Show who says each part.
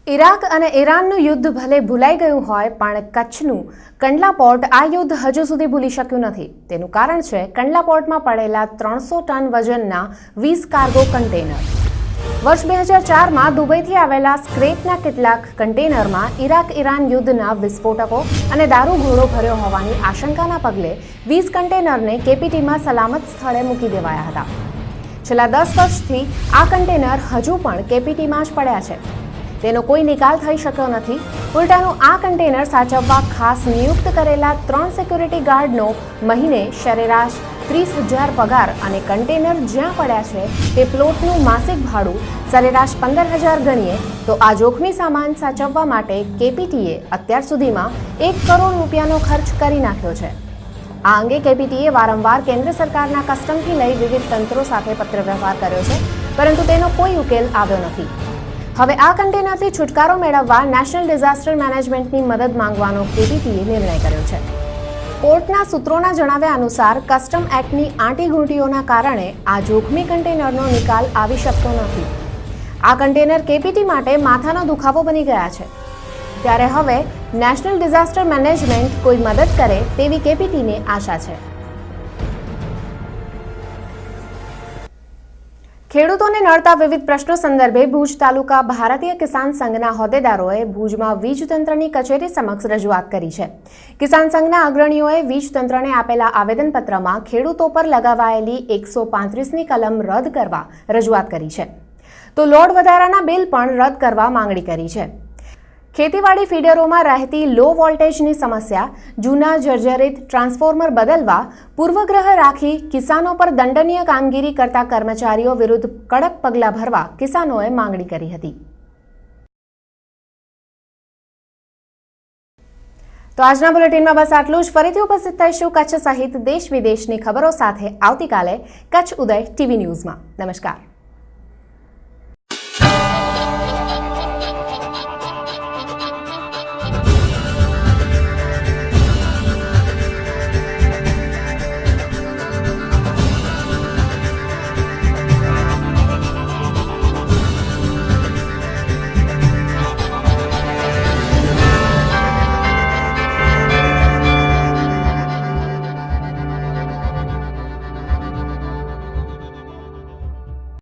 Speaker 1: Iraq અને ઈરાનનું યુદ્ધ ભલે ભૂલાઈ ગયું હોય પણ કચ્છનું કંડલા પોર્ટ આ યુદ્ધ હજુ સુધી ભૂલી શક્યું નથી। તેનું કારણ છે કંડલા પોર્ટમાં પડેલા 300 ટન વજનના 20 કાર્ગો કન્ટેનર। વર્ષ 2004માં દુબઈથી આવેલા સ્ક્રેપના કેટલાક કન્ટેનરમાં ઇરાક-ઈરાન યુદ્ધના વિસ્ફોટકો અને દારૂગોળો ભર્યો હોવાની આશંકાના પગલે 20 કન્ટેનરને કેપીટીમાં સલામત સ્થળે મૂકી દેવાયા હતા। છેલ્લા 10 વર્ષથી આ કન્ટેનર હજુ પણ કેપીટીમાં જ પડ્યા છે। તેનો કોઈ નિકાલ થઈ શક્યો નથી। ઉલટાનું આ કન્ટેનર સાચવવા ખાસ નિયુક્ત કરેલા 3 સિક્યુરિટી ગાર્ડનો મહિને સરેરાશ 30,000 પગાર અને કન્ટેનર જ્યાં પડ્યા છે તે પ્લોટનું માસિક ભાડું સરેરાશ 15,000 ગણીએ તો આ જોખમી સામાન સાચવવા માટે કેપીટીએ અત્યાર સુધીમાં 1 કરોડ રૂપિયાનો ખર્ચ કરી નાખ્યો છે। આ અંગે કેપીટીએ વારંવાર કેન્દ્ર સરકારના કસ્ટમથી લઈ વિવિધ તંત્રો સાથે પત્રવ્યવહાર કર્યો છે, પરંતુ તેનો કોઈ ઉકેલ આવ્યો નથી। હવે આ કન્ટેનરથી છુટકારો મેળવવા નેશનલ ડિઝાસ્ટર મેનેજમેન્ટની મદદ માંગવાનો કેપીટીએ નિર્ણય કર્યો છે। પોર્ટના સૂત્રોના જણાવ્યા અનુસાર કસ્ટમ એક્ટની આંટીઘૂંટીઓના કારણે આ જોખમી કન્ટેનરનો નિકાલ આવી શકતો નથી। આ કન્ટેનર કેપીટી માટે માથાનો દુખાવો બની ગયા છે, ત્યારે હવે નેશનલ ડિઝાસ્ટર મેનેજમેન્ટ કોઈ મદદ કરે તેવી કેપીટીને આશા છે। ખેડૂતોને નડતા વિવિધ પ્રશ્નો સંદર્ભે ભુજ તાલુકા ભારતીય કિસાન સંઘના હોદ્દેદારોએ ભુજમાં વીજ તંત્રની કચેરી સમક્ષ રજૂઆત કરી છે। કિસાન સંઘના અગ્રણીઓએ વીજ તંત્રને આપેલા આવેદનપત્રમાં ખેડૂતો પર લગાવાયેલી 135ની કલમ રદ કરવા રજૂઆત કરી છે, તો લોડ વધારાના બિલ પણ રદ કરવા માંગણી કરી છે। ખેતીવાડી ફીડરોમાં રહેતી લો વોલ્ટેજની સમસ્યા, જૂના જર્જરિત ટ્રાન્સફોર્મર બદલવા, પૂર્વગ્રહ રાખી કિસાનો પર દંડનીય કામગીરી કરતા કર્મચારીઓ વિરુદ્ધ કડક પગલાં ભરવા કિસાનોએ માંગણી કરી હતી। તો આજના બુલેટિનમાં બસ આટલું જ। ફરીથી ઉપસ્થિત થઈશું કચ્છ સહિત દેશ વિદેશની ખબરો સાથે આવતીકાલે કચ્છ ઉદય ટીવી ન્યૂઝમાં। નમસ્કાર।